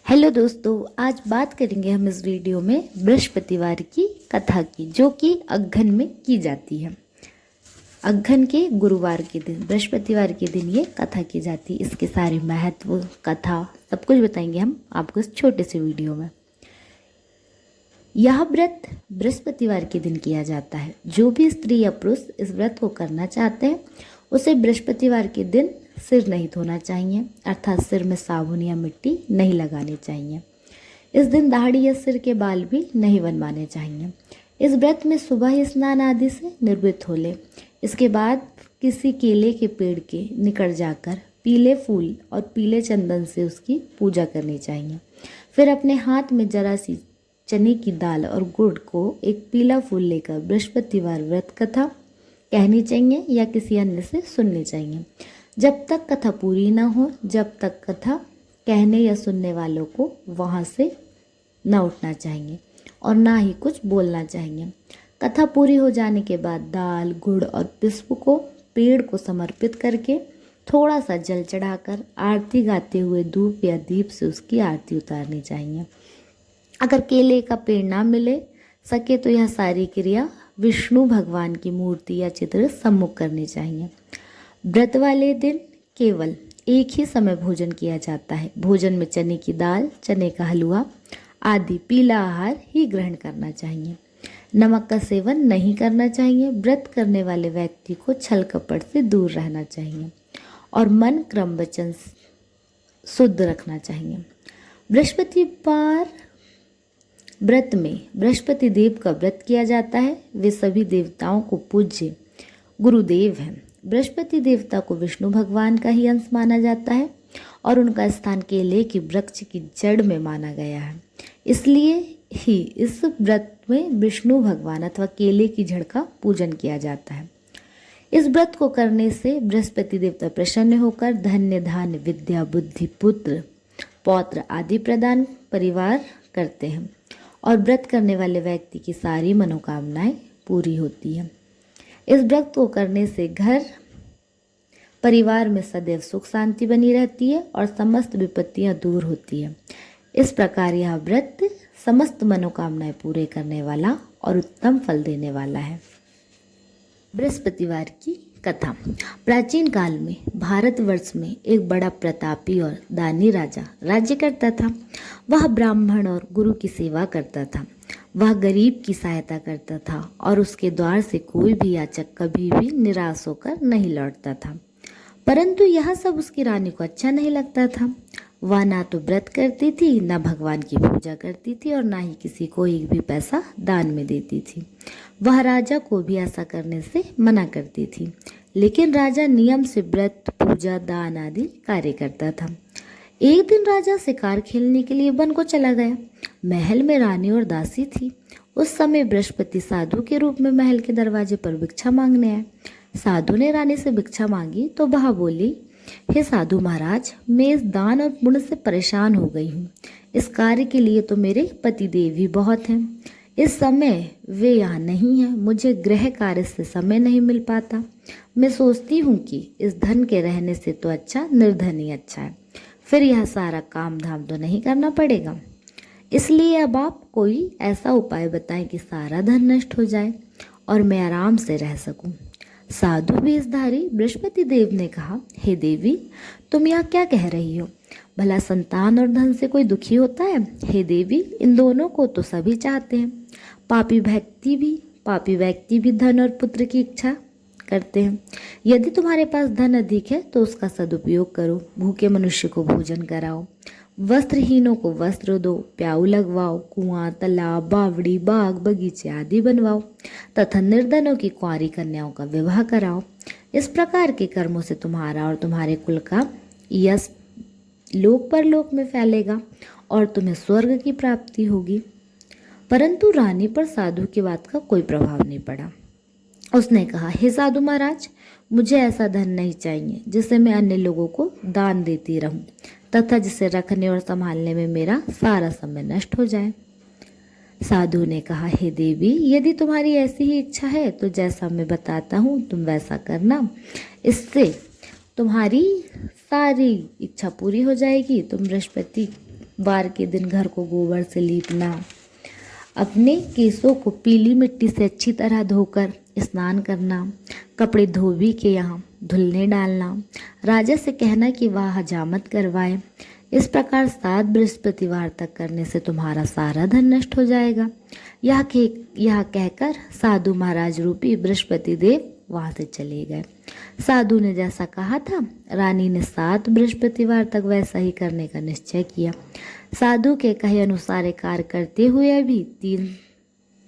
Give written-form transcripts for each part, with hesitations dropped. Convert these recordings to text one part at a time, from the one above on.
Hello दोस्तों, आज बात करेंगे हम इस वीडियो में बृहस्पतिवार की कथा की, जो कि अगहन में की जाती है। अगहन के गुरुवार के दिन, बृहस्पतिवार के दिन ये कथा की जाती है। इसके सारे महत्व, कथा सब कुछ बताएंगे हम आपको इस छोटे से वीडियो में। यह व्रत बृहस्पतिवार के दिन किया जाता है। जो भी स्त्री या पुरुष इस व्रत को करना चाहते हैं उसे बृहस्पतिवार के दिन सिर नहीं धोना चाहिए, अर्थात सिर में साबुन या मिट्टी नहीं लगानी चाहिए। इस दिन दाढ़ी या सिर के बाल भी नहीं बनवाने चाहिए। इस व्रत में सुबह ही स्नान आदि से निर्वृत्त हो ले। इसके बाद किसी केले के पेड़ के निकट जाकर पीले फूल और पीले चंदन से उसकी पूजा करनी चाहिए। फिर अपने हाथ में जरा सी चने की दाल और गुड़ को एक पीला फूल लेकर बृहस्पतिवार व्रत कथा कहनी चाहिए या किसी अन्य से सुननी चाहिए। जब तक कथा पूरी ना हो, जब तक कथा कहने या सुनने वालों को वहाँ से न उठना चाहिए और ना ही कुछ बोलना चाहिए। कथा पूरी हो जाने के बाद दाल, गुड़ और पुष्प को पेड़ को समर्पित करके थोड़ा सा जल चढ़ाकर आरती गाते हुए धूप या दीप से उसकी आरती उतारनी चाहिए। अगर केले का पेड़ ना मिले सके तो यह सारी क्रिया विष्णु भगवान की मूर्ति या चित्र सम्मुख करनी चाहिए। व्रत वाले दिन केवल एक ही समय भोजन किया जाता है। भोजन में चने की दाल, चने का हलवा आदि पीला आहार ही ग्रहण करना चाहिए। नमक का सेवन नहीं करना चाहिए। व्रत करने वाले व्यक्ति को छल कपट से दूर रहना चाहिए और मन, क्रम, वचन शुद्ध रखना चाहिए। बृहस्पतिवार व्रत में बृहस्पति देव का व्रत किया जाता है। वे सभी देवताओं को पूज्य गुरुदेव हैं। बृहस्पति देवता को विष्णु भगवान का ही अंश माना जाता है और उनका स्थान केले की वृक्ष की जड़ में माना गया है। इसलिए ही इस व्रत में विष्णु भगवान अथवा केले की जड़ का पूजन किया जाता है। इस व्रत को करने से बृहस्पति देवता प्रसन्न होकर धन्य, धान्य, विद्या, बुद्धि, पुत्र, पौत्र आदि प्रदान परिवार करते हैं और व्रत करने वाले व्यक्ति की सारी मनोकामनाएं पूरी होती है। इस व्रत को करने से घर परिवार में सदैव सुख शांति बनी रहती है और समस्त विपत्तियां दूर होती है। इस प्रकार यह व्रत समस्त मनोकामनाएं पूरे करने वाला और उत्तम फल देने वाला है। बृहस्पतिवार की कथा। प्राचीन काल में भारतवर्ष में एक बड़ा प्रतापी और दानी राजा राज्य करता था। वह ब्राह्मण और गुरु की सेवा करता था। वह गरीब की सहायता करता था और उसके द्वार से कोई भी याचक कभी भी निराश होकर नहीं लौटता था। परंतु यह सब उसकी रानी को अच्छा नहीं लगता था। वह ना तो व्रत करती थी, ना भगवान की पूजा करती थी और ना ही किसी को एक भी पैसा दान में देती थी। वह राजा को भी ऐसा करने से मना करती थी, लेकिन राजा नियम से व्रत, पूजा, दान आदि कार्य करता था। एक दिन राजा शिकार खेलने के लिए वन को चला गया। महल में रानी और दासी थी। उस समय बृहस्पति साधु के रूप में महल के दरवाजे पर भिक्षा मांगने आए। साधु ने रानी से भिक्षा मांगी तो वह बोली, हे साधु महाराज, मैं इस दान और पुण्य से परेशान हो गई हूँ। इस कार्य के लिए तो मेरे पतिदेव ही बहुत हैं। इस समय वे यहाँ नहीं हैं। मुझे गृह कार्य से समय नहीं मिल पाता। मैं सोचती हूँ कि इस धन के रहने से तो अच्छा निर्धन ही अच्छा है। फिर यह सारा काम धाम तो नहीं करना पड़ेगा। इसलिए अब आप कोई ऐसा उपाय बताएं कि सारा धन नष्ट हो जाए और मैं आराम से रह सकूं। साधु वेशधारी बृहस्पति देव ने कहा, हे देवी, तुम यह क्या कह रही हो? भला संतान और धन से कोई दुखी होता है? हे देवी, इन दोनों को तो सभी चाहते हैं। पापी व्यक्ति भी धन और पुत्र की इच्छा करते हैं। यदि तुम्हारे पास धन अधिक है तो उसका सदुपयोग करो। भूखे मनुष्य को भोजन कराओ, वस्त्रहीनों को वस्त्र दो, प्याऊ लगवाओ, कुआं, तालाब, बावड़ी, बाग, बगीचे आदि बनवाओ तथा निर्धनों की कुंवारी कन्याओं का विवाह कराओ। इस प्रकार के कर्मों से तुम्हारा और तुम्हारे कुल का यश लोक परलोक में फैलेगा और तुम्हें स्वर्ग की प्राप्ति होगी। परंतु रानी पर साधु की बात का कोई प्रभाव नहीं पड़ा। उसने कहा, हे साधु महाराज, मुझे ऐसा धन नहीं चाहिए जिसे मैं अन्य लोगों को दान देती रहूं तथा जिसे रखने और संभालने में मेरा सारा समय नष्ट हो जाए। साधु ने कहा, हे देवी, यदि तुम्हारी ऐसी ही इच्छा है तो जैसा मैं बताता हूँ तुम वैसा करना। इससे तुम्हारी सारी इच्छा पूरी हो जाएगी। तुम बृहस्पति वार के दिन घर को गोबर से लीपना, अपने केसों को पीली मिट्टी से अच्छी तरह धोकर स्नान करना, कपड़े धोबी के यहाँ धुलने डालना, राजा से कहना कि वह हजामत करवाए। इस प्रकार 7 बृहस्पतिवार तक करने से तुम्हारा सारा धन नष्ट हो जाएगा। यह कहकर साधु महाराज रूपी बृहस्पति देव वहाँ से चले गए। साधु ने जैसा कहा था, रानी ने 7 बृहस्पतिवार तक वैसा ही करने का निश्चय किया। साधु के कहे अनुसार कार्य करते हुए अभी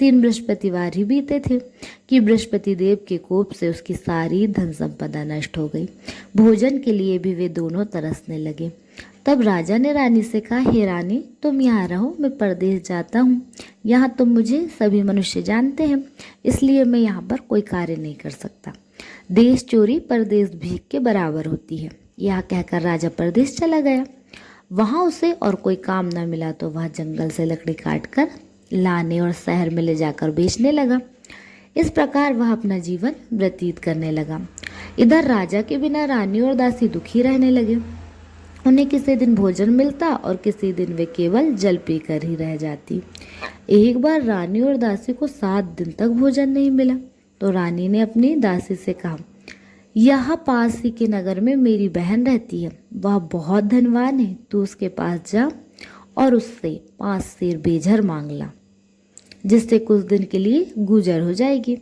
तीन बृहस्पतिवार ही बीते थे कि बृहस्पति देव के कोप से उसकी सारी धन संपदा नष्ट हो गई। भोजन के लिए भी वे दोनों तरसने लगे। तब राजा ने रानी से कहा, हे रानी, तुम यहाँ रहो, मैं परदेश जाता हूँ। यहाँ तुम मुझे सभी मनुष्य जानते हैं, इसलिए मैं यहाँ पर कोई कार्य नहीं कर सकता। देश चोरी परदेश भीख के बराबर होती है। यह कहकर राजा परदेश चला गया। वहाँ उसे और कोई काम न मिला तो वह जंगल से लकड़ी काट कर लाने और शहर में ले जाकर बेचने लगा। इस प्रकार वह अपना जीवन व्यतीत करने लगा। इधर राजा के बिना रानी और दासी दुखी रहने लगे। उन्हें किसी दिन भोजन मिलता और किसी दिन वे केवल जल पीकर ही रह जाती। एक बार रानी और दासी को 7 दिन तक भोजन नहीं मिला तो रानी ने अपनी दासी से कहा, यहाँ पास ही के नगर में मेरी बहन रहती है, वह बहुत धनवान है, तू उसके पास जा और उससे 5 सेर बेझर मांग ला, जिससे कुछ दिन के लिए गुजर हो जाएगी।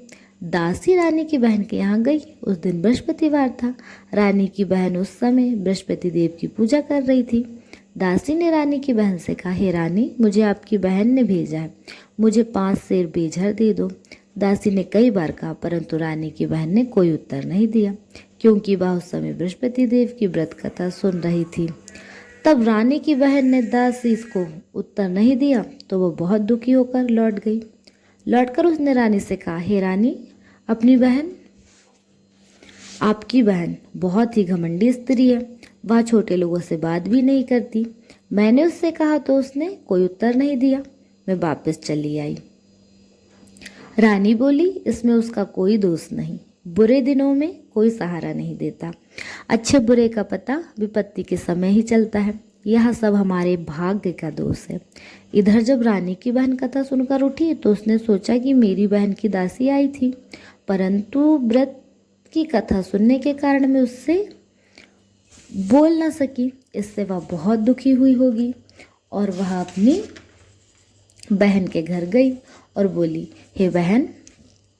दासी रानी की बहन के यहाँ गई। उस दिन बृहस्पतिवार था। रानी की बहन उस समय बृहस्पति देव की पूजा कर रही थी। दासी ने रानी की बहन से कहा, हे रानी, मुझे आपकी बहन ने भेजा है, मुझे 5 सेर बेझर दे दो। दासी ने कई बार कहा, परंतु रानी की बहन ने कोई उत्तर नहीं दिया, क्योंकि वह उस समय बृहस्पति देव की व्रत कथा सुन रही थी। तब रानी की बहन ने दासी को उत्तर नहीं दिया तो वो बहुत दुखी होकर लौट गई। लौटकर उसने रानी से कहा, हे रानी, आपकी बहन बहुत ही घमंडी स्त्री है, वह छोटे लोगों से बात भी नहीं करती। मैंने उससे कहा तो उसने कोई उत्तर नहीं दिया, मैं वापस चली आई। रानी बोली, इसमें उसका कोई दोष नहीं, बुरे दिनों में कोई सहारा नहीं देता, अच्छे बुरे का पता विपत्ति के समय ही चलता है, यह सब हमारे भाग्य का दोष है। इधर जब रानी की बहन कथा सुनकर उठी तो उसने सोचा कि मेरी बहन की दासी आई थी, परंतु व्रत की कथा सुनने के कारण मैं उससे बोल ना सकी, इससे वह बहुत दुखी हुई होगी और वह अपनी बहन के घर गई और बोली, हे बहन,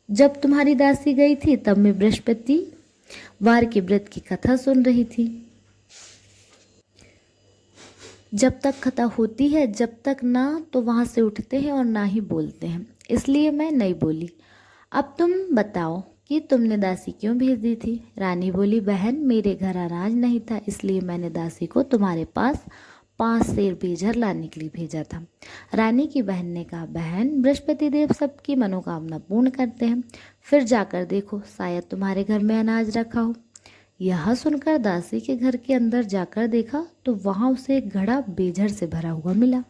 जब तुम्हारी दासी गई थी तब मैं बृहस्पतिवार के व्रत की कथा सुन रही थी। जब तक कथा होती है, जब तक ना तो वहाँ से उठते हैं और ना ही बोलते हैं, इसलिए मैं नहीं बोली। अब तुम बताओ कि तुमने दासी क्यों भेज दी थी? रानी बोली, बहन, मेरे घर अनाज नहीं था, इसलिए मैंने दासी को तुम्हारे पास 5 सेर बेझर लाने के लिए भेजा था। रानी की बहन ने कहा, बहन, बृहस्पति देव सबकी मनोकामना पूर्ण करते हैं, फिर जाकर देखो, शायद तुम्हारे घर में अनाज रखा हो। यह सुनकर दासी के घर के अंदर जाकर देखा तो वहाँ उसे एक घड़ा बेझर से भरा हुआ मिला।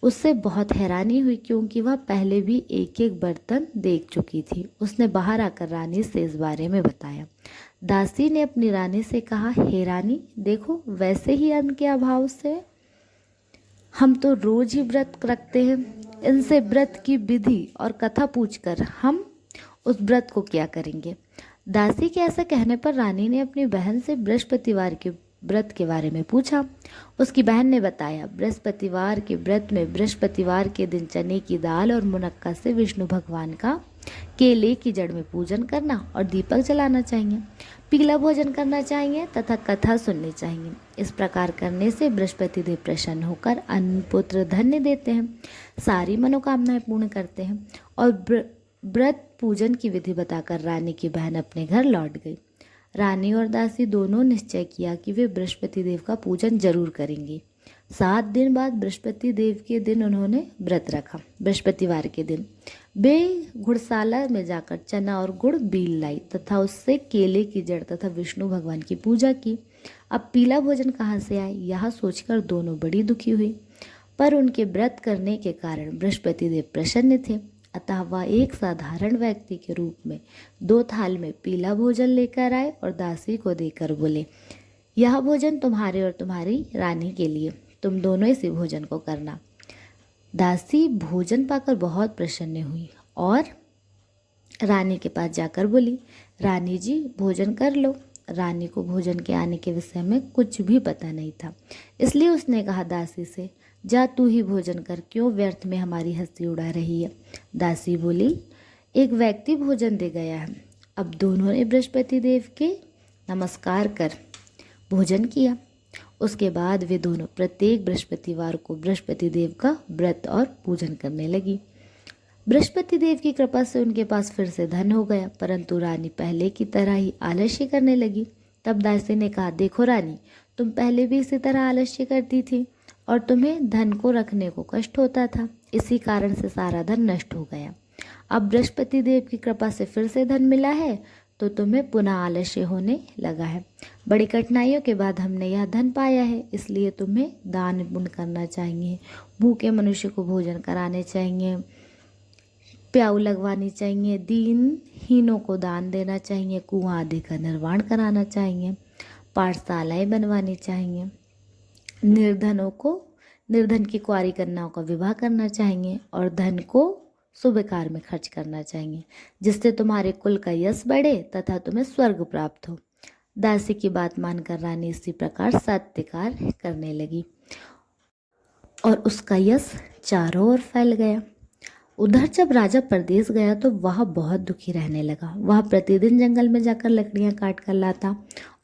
उससे बहुत हैरानी हुई, क्योंकि वह पहले भी एक एक बर्तन देख चुकी थी। उसने बाहर आकर रानी से इस बारे में बताया। दासी ने अपनी रानी से कहा, हे रानी, देखो, वैसे ही अन्न के अभाव से हम तो रोज ही व्रत रखते हैं, इनसे व्रत की विधि और कथा पूछकर हम उस व्रत को क्या करेंगे? दासी के ऐसा कहने पर रानी ने अपनी बहन से बृहस्पतिवार के व्रत के बारे में पूछा। उसकी बहन ने बताया, बृहस्पतिवार के व्रत में बृहस्पतिवार के दिन चने की दाल और मुनक्का से विष्णु भगवान का केले की जड़ में पूजन करना और दीपक जलाना चाहिए, पीला भोजन करना चाहिए तथा कथा सुननी चाहिए। इस प्रकार करने से बृहस्पति देव प्रसन्न होकर अन्न पुत्र धन्य देते हैं, सारी मनोकामनाएं पूर्ण करते हैं। और व्रत पूजन की विधि बताकर रानी की बहन अपने घर लौट गई। रानी और दासी दोनों निश्चय किया कि वे बृहस्पति देव का पूजन जरूर करेंगी। 7 दिन बाद बृहस्पति देव के दिन उन्होंने व्रत रखा। बृहस्पतिवार के दिन वे घुड़शाला में जाकर चना और गुड़ बील लाई तथा उससे केले की जड़ तथा विष्णु भगवान की पूजा की। अब पीला भोजन कहाँ से आए, यह सोचकर दोनों बड़ी दुखी हुई, पर उनके व्रत करने के कारण बृहस्पति देव प्रसन्न थे। अतः वह एक साधारण व्यक्ति के रूप में 2 थाल में पीला भोजन लेकर आए और दासी को देकर बोले, यह भोजन तुम्हारे और तुम्हारी रानी के लिए, तुम दोनों इसी भोजन को करना। दासी भोजन पाकर बहुत प्रसन्न हुई और रानी के पास जाकर बोली, रानी जी भोजन कर लो। रानी को भोजन के आने के विषय में कुछ भी पता नहीं था, इसलिए उसने कहा दासी से, जा तू ही भोजन कर, क्यों व्यर्थ में हमारी हंसी उड़ा रही है। दासी बोली, एक व्यक्ति भोजन दे गया है। अब दोनों ने बृहस्पति देव के नमस्कार कर भोजन किया। उसके बाद वे दोनों प्रत्येक बृहस्पतिवार को बृहस्पति देव का व्रत और पूजन करने लगी। बृहस्पति देव की कृपा से उनके पास फिर से धन हो गया, परंतु रानी पहले की तरह ही आलस्य करने लगी। तब दासी ने कहा, देखो रानी, तुम पहले भी इसी तरह आलस्य करती थी और तुम्हें धन को रखने को कष्ट होता था, इसी कारण से सारा धन नष्ट हो गया। अब बृहस्पति देव की कृपा से फिर से धन मिला है तो तुम्हें पुनः आलस्य होने लगा है। बड़ी कठिनाइयों के बाद हमने यह धन पाया है, इसलिए तुम्हें दान पुण्य करना चाहिए, भूखे मनुष्य को भोजन कराने चाहिए, प्याऊ लगवानी चाहिए, दीनहीनों को दान देना चाहिए, कुआं आदि का निर्माण कराना चाहिए, पाठशालाएं बनवानी चाहिए, निर्धन की कुंवारी कन्याओं का विवाह करना चाहिए और धन को शुभ कार्य में खर्च करना चाहिए, जिससे तुम्हारे कुल का यश बढ़े तथा तुम्हें स्वर्ग प्राप्त हो। दासी की बात मानकर रानी इसी प्रकार सत्य कार्य करने लगी और उसका यश चारों ओर फैल गया। उधर जब राजा परदेश गया तो वह बहुत दुखी रहने लगा। वह प्रतिदिन जंगल में जाकर लकड़ियां काट कर लाता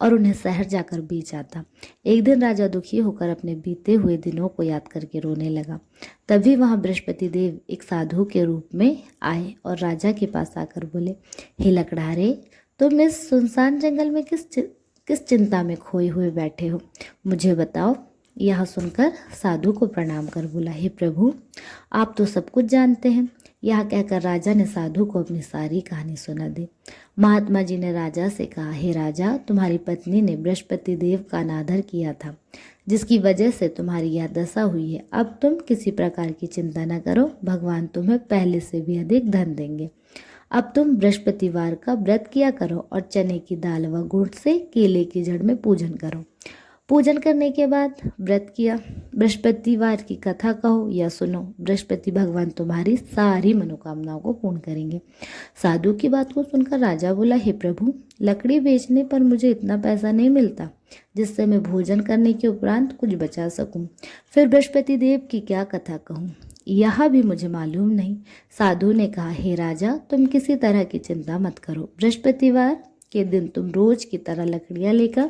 और उन्हें शहर जाकर बेच आता। एक दिन राजा दुखी होकर अपने बीते हुए दिनों को याद करके रोने लगा। तभी वहां बृहस्पति देव एक साधु के रूप में आए और राजा के पास आकर बोले, हे लकड़हारे, तुम इस सुनसान जंगल में किस चिंता में खोए हुए बैठे हो, मुझे बताओ। यह सुनकर साधु को प्रणाम कर बोला, हे प्रभु, आप तो सब कुछ जानते हैं। यह कहकर राजा ने साधु को अपनी सारी कहानी सुना दी। महात्मा जी ने राजा से कहा, हे राजा, तुम्हारी पत्नी ने बृहस्पति देव का अनादर किया था, जिसकी वजह से तुम्हारी यह दशा हुई है। अब तुम किसी प्रकार की चिंता न करो, भगवान तुम्हें पहले से भी अधिक धन देंगे। अब तुम बृहस्पतिवार का व्रत किया करो और चने की दाल व गुड़ से केले की जड़ में पूजन करो। पूजन करने के बाद व्रत किया, बृहस्पतिवार की कथा कहो या सुनो, बृहस्पति भगवान तुम्हारी सारी मनोकामनाओं को पूर्ण करेंगे। साधु की बात को सुनकर राजा बोला, हे प्रभु, लकड़ी बेचने पर मुझे इतना पैसा नहीं मिलता जिससे मैं भोजन करने के उपरांत कुछ बचा सकूं। फिर बृहस्पति देव की क्या कथा कहूं, यह भी मुझे मालूम नहीं। साधु ने कहा, हे राजा, तुम किसी तरह की चिंता मत करो। बृहस्पतिवार के दिन तुम रोज की तरह लकड़ियां लेकर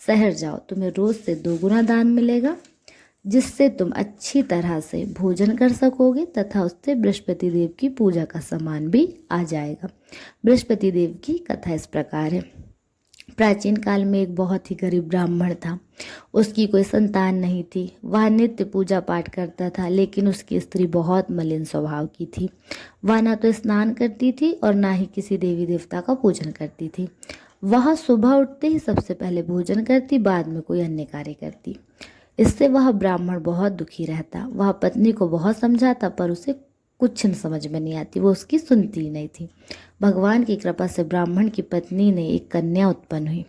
शहर जाओ, तुम्हें रोज से 2 गुना दान मिलेगा, जिससे तुम अच्छी तरह से भोजन कर सकोगे तथा उससे बृहस्पति देव की पूजा का सामान भी आ जाएगा। बृहस्पति देव की कथा इस प्रकार है। प्राचीन काल में एक बहुत ही गरीब ब्राह्मण था। उसकी कोई संतान नहीं थी। वह नित्य पूजा पाठ करता था, लेकिन उसकी स्त्री बहुत मलिन स्वभाव की थी। वह ना तो स्नान करती थी और ना ही किसी देवी देवता का पूजन करती थी। वह सुबह उठते ही सबसे पहले भोजन करती, बाद में कोई अन्य कार्य करती। इससे वह ब्राह्मण बहुत दुखी रहता। वह पत्नी को बहुत समझाता, पर उसे कुछ न समझ में नहीं आती, वो उसकी सुनती ही नहीं थी। भगवान की कृपा से ब्राह्मण की पत्नी ने एक कन्या उत्पन्न हुई।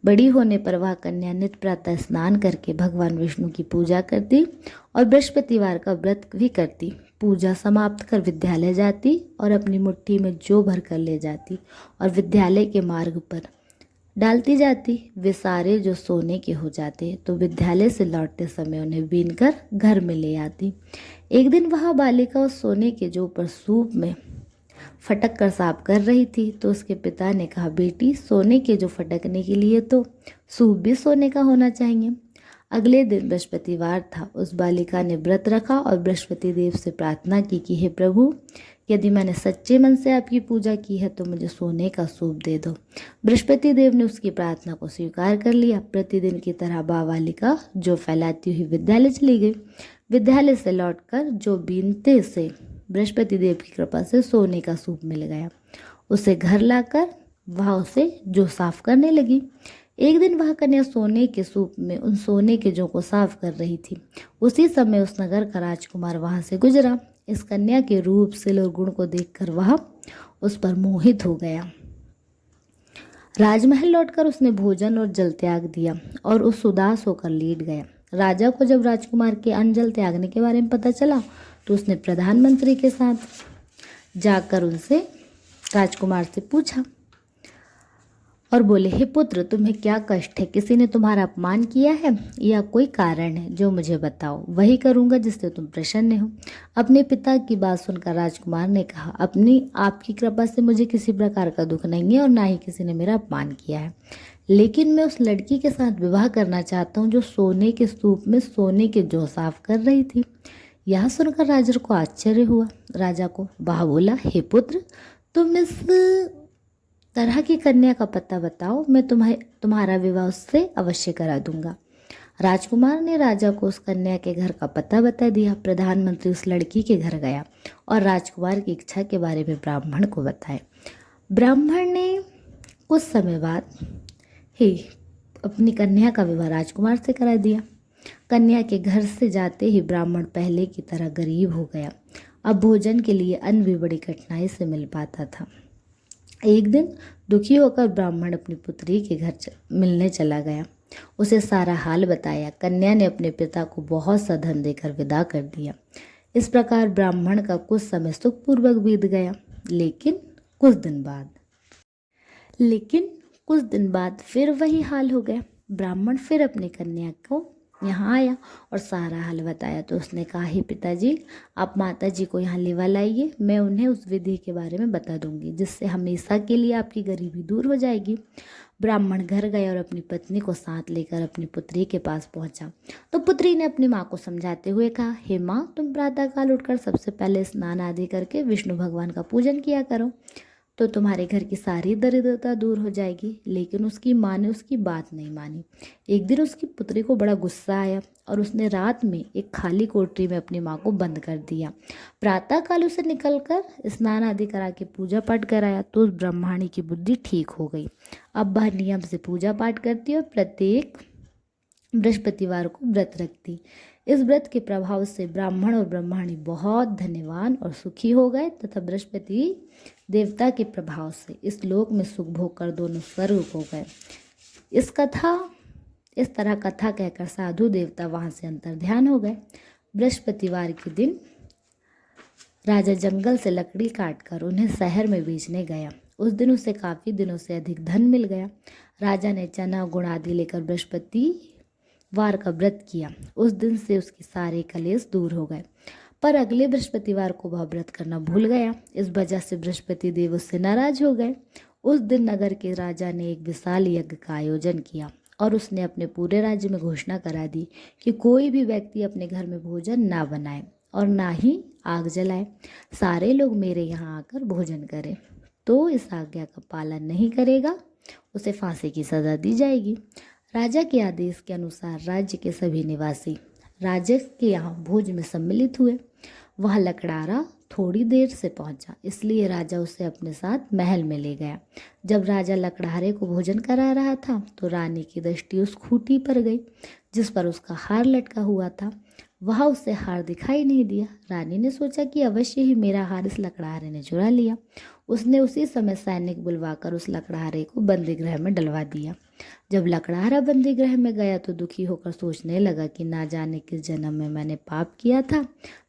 बड़ी होने पर वह कन्या नित्य प्रातः स्नान करके भगवान विष्णु की पूजा करती और बृहस्पतिवार का व्रत भी करती। पूजा समाप्त कर विद्यालय जाती और अपनी मुट्ठी में जो भर कर ले जाती और विद्यालय के मार्ग पर डालती जाती। वे सारे जो सोने के हो जाते तो विद्यालय से लौटते समय उन्हें बीनकर घर में ले आती। एक दिन वह बालिका उस सोने के जो ऊपर सूप में फटक कर साफ कर रही थी, तो उसके पिता ने कहा, बेटी, सोने के जो फटकने के लिए तो सूप भी सोने का होना चाहिए। अगले दिन बृहस्पतिवार था। उस बालिका ने व्रत रखा और बृहस्पति देव से प्रार्थना की कि हे प्रभु, यदि मैंने सच्चे मन से आपकी पूजा की है तो मुझे सोने का सूप दे दो। बृहस्पति देव ने उसकी प्रार्थना को स्वीकार कर लिया। प्रतिदिन की तरह बालिका जो फैलाती हुई विद्यालय चली गई। विद्यालय से लौटकर जो बीनते से बृहस्पति देव की कृपा से सोने का सूप मिल गया। उसे घर लाकर वह उसे जो साफ करने लगी। एक दिन वह कन्या सोने के सूप में उन सोने के जौ को साफ कर रही थी। उसी समय उस नगर का राजकुमार वहां से गुजरा। इस कन्या के रूप, सिल और गुण को देखकर वह उस पर मोहित हो गया। राजमहल लौटकर उसने भोजन और जल त्याग दिया और उस उदास होकर लेट गया। राजा को जब राजकुमार के अंजल त्यागने के बारे में पता चला तो उसने प्रधानमंत्री के साथ जाकर उनसे राजकुमार से पूछा और बोले, हे पुत्र, तुम्हें क्या कष्ट है? किसी ने तुम्हारा अपमान किया है या कोई कारण है जो मुझे बताओ, वही करूँगा जिससे तुम प्रसन्न हो। अपने पिता की बात सुनकर राजकुमार ने कहा, अपनी आपकी कृपा से मुझे किसी प्रकार का दुख नहीं है और ना ही किसी ने मेरा अपमान किया है, लेकिन मैं उस लड़की के साथ विवाह करना चाहता हूँ जो सोने के स्तूप में सोने के जौ साफ कर रही थी। यह सुनकर राजा को आश्चर्य हुआ। राजा को वह बोला, हे पुत्र, तुम इस तरह की कन्या का पता बताओ, मैं तुम्हारा विवाह उससे अवश्य करा दूंगा। राजकुमार ने राजा को उस कन्या के घर का पता बता दिया। प्रधानमंत्री उस लड़की के घर गया और राजकुमार की इच्छा के बारे में ब्राह्मण को बताया। ब्राह्मण ने कुछ समय बाद ही अपनी कन्या का विवाह राजकुमार से करा दिया। कन्या के घर से जाते ही ब्राह्मण पहले की तरह गरीब हो गया। अब भोजन के लिए अन्न भी बड़ी कठिनाई से मिल पाता था। एक दिन दुखी होकर ब्राह्मण अपनी पुत्री के घर मिलने चला गया। उसे सारा हाल बताया। कन्या ने अपने पिता को बहुत सा धन देकर विदा कर दिया। इस प्रकार ब्राह्मण का कुछ समय सुखपूर्वक बीत गया। लेकिन कुछ दिन बाद फिर वही हाल हो गया। ब्राह्मण फिर अपनी कन्या को यहाँ आया और सारा हाल बताया तो उसने कहा, हे पिताजी, आप माता जी को यहाँ लेवा लाइए, मैं उन्हें उस विधि के बारे में बता दूंगी जिससे हमेशा के लिए आपकी गरीबी दूर हो जाएगी। ब्राह्मण घर गया और अपनी पत्नी को साथ लेकर अपनी पुत्री के पास पहुंचा तो पुत्री ने अपनी माँ को समझाते हुए कहा, हे माँ, तुम प्रातःकाल उठकर सबसे पहले स्नान आदि करके विष्णु भगवान का पूजन किया करो तो तुम्हारे घर की सारी दरिद्रता दूर हो जाएगी। लेकिन उसकी माँ ने उसकी बात नहीं मानी। एक दिन उसकी पुत्री को बड़ा गुस्सा आया और उसने रात में एक खाली कोठरी में अपनी माँ को बंद कर दिया। प्रातःकाल उसे निकलकर स्नान आदि करा के पूजा पाठ कराया तो उस ब्रह्माणी की बुद्धि ठीक हो गई। अब वह नियम से पूजा पाठ करती और प्रत्येक बृहस्पतिवार को व्रत रखती। इस व्रत के प्रभाव से ब्राह्मण और ब्रह्माणी बहुत धन्यवान और सुखी हो गए तथा बृहस्पति देवता के प्रभाव से इस लोक में सुख भोग कर दोनों स्वर्ग हो गए। इस तरह कथा कहकर साधु देवता वहां से अंतर्ध्यान हो गए। बृहस्पतिवार के दिन राजा जंगल से लकड़ी काटकर उन्हें शहर में बेचने गया। उस दिन उसे काफी दिनों से अधिक धन मिल गया। राजा ने चना गुड़ आदि लेकर बृहस्पतिवार का व्रत किया। उस दिन से उसके सारे कलेश दूर हो गए। पर अगले बृहस्पतिवार को वह व्रत करना भूल गया। इस वजह से बृहस्पति देव उससे नाराज हो गए। उस दिन नगर के राजा ने एक विशाल यज्ञ का आयोजन किया और उसने अपने पूरे राज्य में घोषणा करा दी कि कोई भी व्यक्ति अपने घर में भोजन ना बनाए और ना ही आग जलाए। सारे लोग मेरे यहाँ आकर भोजन करें। तो इस आज्ञा का पालन नहीं करेगा उसे फांसी की सजा दी जाएगी। राजा के आदेश के अनुसार राज्य के सभी निवासी राजा के यहाँ भोज में सम्मिलित हुए। वह लकड़ारा थोड़ी देर से पहुंचा, इसलिए राजा उसे अपने साथ महल में ले गया। जब राजा लकड़हारे को भोजन करा रहा था तो रानी की दृष्टि उस खूंटी पर गई जिस पर उसका हार लटका हुआ था। वह उसे हार दिखाई नहीं दिया। रानी ने सोचा कि अवश्य ही मेरा हार इस लकड़हारे ने चुरा लिया। उसने उसी समय सैनिक बुलवाकर उस लकड़हारे को बंदी गृह में डलवा दिया। जब लकड़हारा बंदी गृह में गया तो दुखी होकर सोचने लगा कि ना जाने किस जन्म में मैंने पाप किया था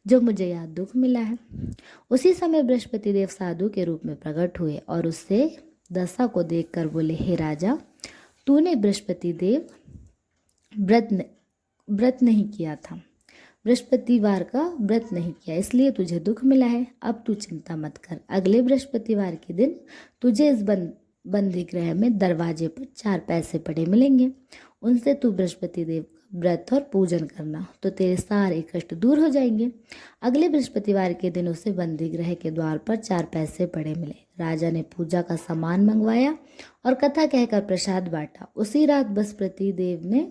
जो मुझे यह दुख मिला है। उसी समय बृहस्पति देव साधु के रूप में प्रकट हुए और उससे दशा को देखकर बोले, हे राजा, तूने बृहस्पति देव व्रत नहीं किया था, बृहस्पतिवार का व्रत नहीं किया, इसलिए तुझे दुख मिला है। अब तू चिंता मत कर। अगले बृहस्पतिवार के दिन तुझे इस बंदी गृह में दरवाजे पर 4 पैसे पड़े मिलेंगे। उनसे तू बृहस्पति देव का व्रत और पूजन करना तो तेरे सारे कष्ट दूर हो जाएंगे। अगले बृहस्पतिवार के दिन उसे बंदी गृह के द्वार पर 4 पैसे पड़े मिले। राजा ने पूजा का सामान मंगवाया और कथा कहकर प्रसाद बांटा। उसी रात बृहस्पति देव ने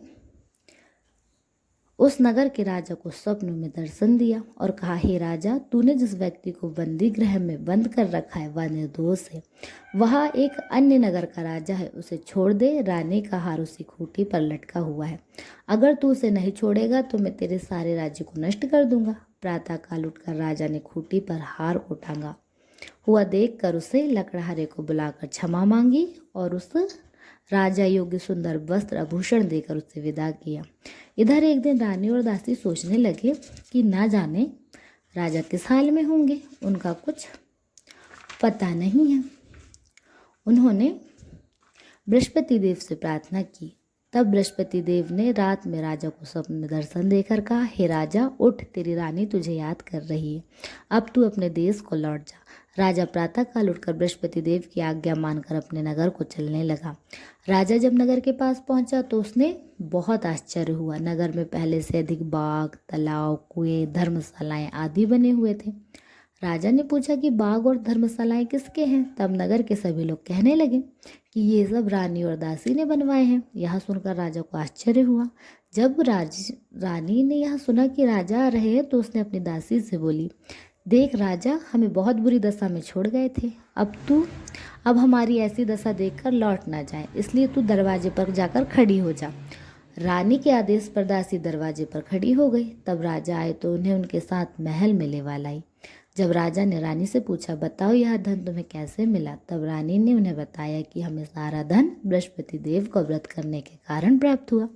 उस नगर के राजा को स्वप्न में दर्शन दिया और कहा, हे राजा, तूने जिस व्यक्ति को बंदी गृह में बंद कर रखा है वह निर्दोष है। वह एक अन्य नगर का राजा है, उसे छोड़ दे। रानी का हार उसी खूंटी पर लटका हुआ है। अगर तू उसे नहीं छोड़ेगा तो मैं तेरे सारे राज्य को नष्ट कर दूंगा। प्रातःकाल उठकर राजा ने खूंटी पर हार को टांगा हुआ देखकर उसे लकड़हारे को बुलाकर क्षमा मांगी और उस राजा योग्य सुंदर वस्त्र आभूषण देकर उससे विदा किया। इधर एक दिन रानी और दासी सोचने लगे कि ना जाने राजा किस हाल में होंगे, उनका कुछ पता नहीं है। उन्होंने बृहस्पति देव से प्रार्थना की। तब बृहस्पति देव ने रात में राजा को स्वप्न में दर्शन देकर कहा, हे राजा उठ, तेरी रानी तुझे याद कर रही है, अब तू अपने देश को लौट जा। राजा प्रातःकाल उठकर बृहस्पति देव की आज्ञा मानकर अपने नगर को चलने लगा। राजा जब नगर के पास पहुंचा तो उसने बहुत आश्चर्य हुआ। नगर में पहले से अधिक बाग, तालाब, कुएं, धर्मशालाएं आदि बने हुए थे। राजा ने पूछा कि बाग और धर्मशालाएं किसके हैं? तब नगर के सभी लोग कहने लगे कि ये सब रानी और दासी ने बनवाए हैं। यह सुनकर राजा को आश्चर्य हुआ। जब रानी ने यह सुना कि राजा आ रहे हैं तो उसने अपनी दासी से बोली, देख राजा, हमें बहुत बुरी दशा में छोड़ गए थे, अब हमारी ऐसी दशा देखकर लौट ना जाए, इसलिए तू दरवाजे पर जाकर खड़ी हो जा। रानी के आदेश पर दासी दरवाजे पर खड़ी हो गई। तब राजा आए तो उन्हें उनके साथ महल में लेवा लाई। जब राजा ने रानी से पूछा, बताओ यह धन तुम्हें कैसे मिला? तब रानी ने उन्हें बताया कि हमें सारा धन बृहस्पति देव को व्रत करने के कारण प्राप्त हुआ।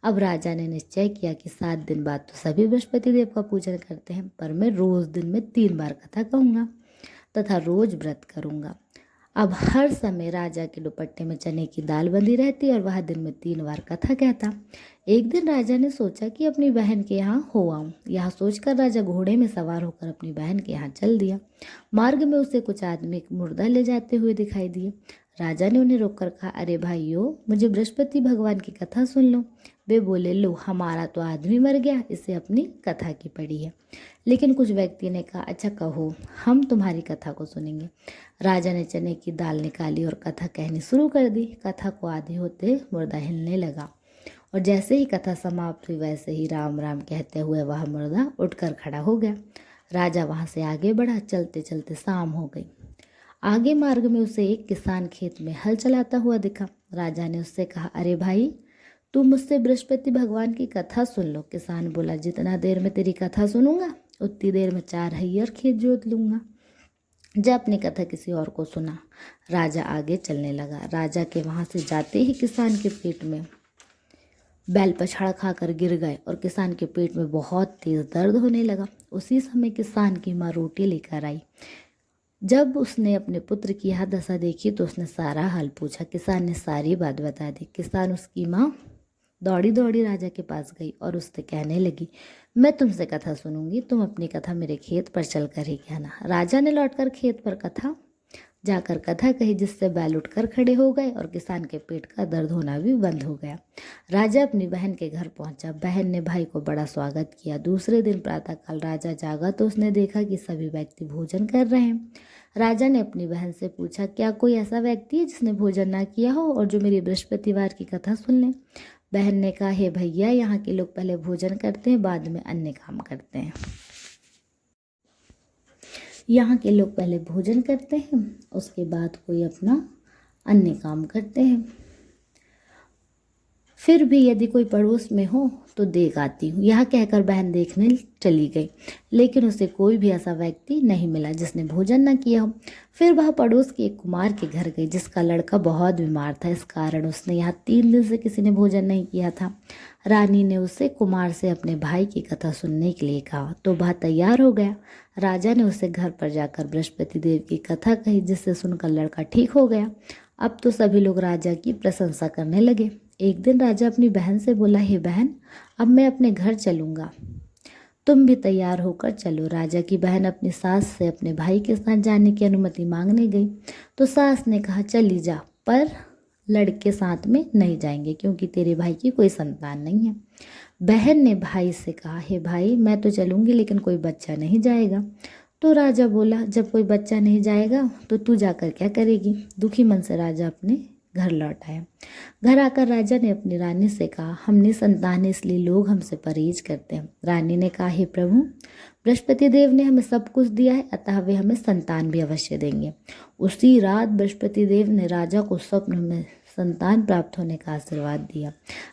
अब राजा ने निश्चय किया कि 7 दिन बाद तो सभी बृहस्पति देव का पूजन करते हैं, पर मैं रोज दिन में 3 बार कथा कहूँगा तथा रोज व्रत करूँगा। अब हर समय राजा के दुपट्टे में चने की दाल बंधी रहती और वह दिन में 3 बार कथा कहता। एक दिन राजा ने सोचा कि अपनी बहन के यहाँ हो आऊँ। यह सोचकर राजा घोड़े में सवार होकर अपनी बहन के यहाँ चल दिया। मार्ग में उसे कुछ आदमी मुर्दा ले जाते हुए दिखाई दिए। राजा ने उन्हें रोककर कहा, अरे भाइयों, मुझे बृहस्पति भगवान की कथा सुन लो। वे बोले, लो, हमारा तो आदमी मर गया, इसे अपनी कथा की पड़ी है। लेकिन कुछ व्यक्ति ने कहा, अच्छा कहो, हम तुम्हारी कथा को सुनेंगे। राजा ने चने की दाल निकाली और कथा कहनी शुरू कर दी। कथा को आधे होते मुर्दा हिलने लगा और जैसे ही कथा समाप्त हुई वैसे ही राम राम कहते हुए वह मुर्दा उठकर खड़ा हो गया। राजा वहाँ से आगे बढ़ा। चलते चलते शाम हो गई। आगे मार्ग में उसे एक किसान खेत में हल चलाता हुआ दिखा। राजा ने उससे कहा, अरे भाई, तू मुझसे बृहस्पति भगवान की कथा सुन लो। किसान बोला, जितना देर में तेरी कथा सुनूंगा उतनी देर में 4 हईयर खेत जोत लूँगा। जब अपनी कथा किसी और को सुना, राजा आगे चलने लगा। राजा के वहाँ से जाते ही किसान के पेट में बैल पछाड़ खाकर गिर गए और किसान के पेट में बहुत तेज दर्द होने लगा। उसी समय किसान की माँ रोटी लेकर आई। जब उसने अपने पुत्र की यह दशा देखी तो उसने सारा हाल पूछा। किसान ने सारी बात बता दी। किसान उसकी माँ दौड़ी दौड़ी राजा के पास गई और उससे कहने लगी, मैं तुमसे कथा सुनूंगी, तुम अपनी कथा मेरे खेत पर चलकर ही कहना। राजा ने लौटकर खेत पर जाकर कथा कही, जिससे बैल उठकर खड़े हो गए और किसान के पेट का दर्द होना भी बंद हो गया। राजा अपनी बहन के घर पहुंचा। बहन ने भाई को बड़ा स्वागत किया। दूसरे दिन प्रातःकाल राजा जागा तो उसने देखा कि सभी व्यक्ति भोजन कर रहे हैं। राजा ने अपनी बहन से पूछा, क्या कोई ऐसा व्यक्ति है जिसने भोजन ना किया हो और जो मेरी बृहस्पतिवार की कथा सुन ले? बहन ने कहा, हे भैया, यहाँ के लोग पहले भोजन करते हैं, बाद में अन्य काम करते हैं। यहाँ के लोग पहले भोजन करते हैं, उसके बाद कोई अपना अन्य काम करते हैं। फिर भी यदि कोई पड़ोस में हो तो देख आती हूँ। यह कहकर बहन देखने चली गई, लेकिन उसे कोई भी ऐसा व्यक्ति नहीं मिला जिसने भोजन न किया हो। फिर वह पड़ोस के एक कुमार के घर गई, जिसका लड़का बहुत बीमार था। इस कारण उसने यहाँ 3 दिन से किसी ने भोजन नहीं किया था। रानी ने उसे कुमार से अपने भाई की कथा सुनने के लिए कहा तो वह तैयार हो गया। राजा ने उसे घर पर जाकर बृहस्पति देव की कथा कही, जिससे सुनकर लड़का ठीक हो गया। अब तो सभी लोग राजा की प्रशंसा करने लगे। एक दिन राजा अपनी बहन से बोला, हे बहन, अब मैं अपने घर चलूँगा, तुम भी तैयार होकर चलो। राजा की बहन अपनी सास से अपने भाई के साथ जाने की अनुमति मांगने गई तो सास ने कहा, चली जा, पर लड़के साथ में नहीं जाएंगे क्योंकि तेरे भाई की कोई संतान नहीं है। बहन ने भाई से कहा, हे भाई, मैं तो चलूँगी लेकिन कोई बच्चा नहीं जाएगा। तो राजा बोला, जब कोई बच्चा नहीं जाएगा तो तू जाकर क्या करेगी? दुखी मन से राजा अपने घर लौट आया। घर आकर राजा ने अपनी रानी से कहा, हमने संतान है इसलिए लोग हमसे परहेज करते हैं। रानी ने कहा, हे प्रभु, बृहस्पति देव ने हमें सब कुछ दिया है, अतः वे हमें संतान भी अवश्य देंगे। उसी रात बृहस्पति देव ने राजा को स्वप्न में संतान प्राप्त होने का आशीर्वाद दिया।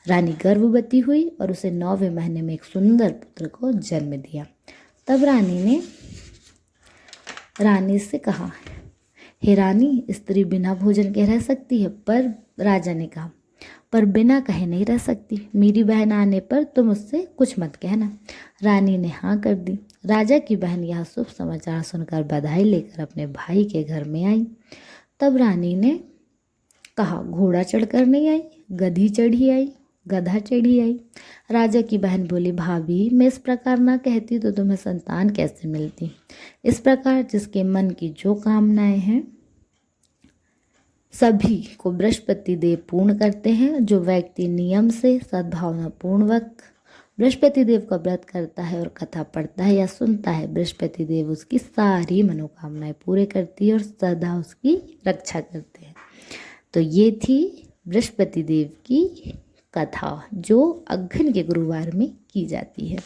रानी गर्भवती हुई और उसे 9वें महीने में एक सुंदर पुत्र को जन्म दिया। तब रानी ने रानी से कहा, हे रानी, स्त्री बिना भोजन के रह सकती है, पर राजा ने कहा, पर बिना कहे नहीं रह सकती। मेरी बहन आने पर तुम उससे कुछ मत कहना। रानी ने हाँ कर दी। राजा की बहन यह शुभ समाचार सुनकर बधाई लेकर अपने भाई के घर में आई। तब रानी ने कहा, घोड़ा चढ़कर नहीं आई, गधी चढ़ी आई, गधा चढ़ी आई। राजा की बहन बोली, भाभी मैं इस प्रकार ना कहती तो तुम्हें संतान कैसे मिलती। इस प्रकार जिसके मन की जो कामनाएं हैं सभी को बृहस्पति देव पूर्ण करते हैं। जो व्यक्ति नियम से सद्भावना पूर्वक बृहस्पति देव का व्रत करता है और कथा पढ़ता है या सुनता है, बृहस्पति देव उसकी सारी मनोकामनाएं पूरे करती है और सदा उसकी रक्षा करते हैं। तो ये थी बृहस्पति देव की कथा जो अगहन के गुरुवार में की जाती है।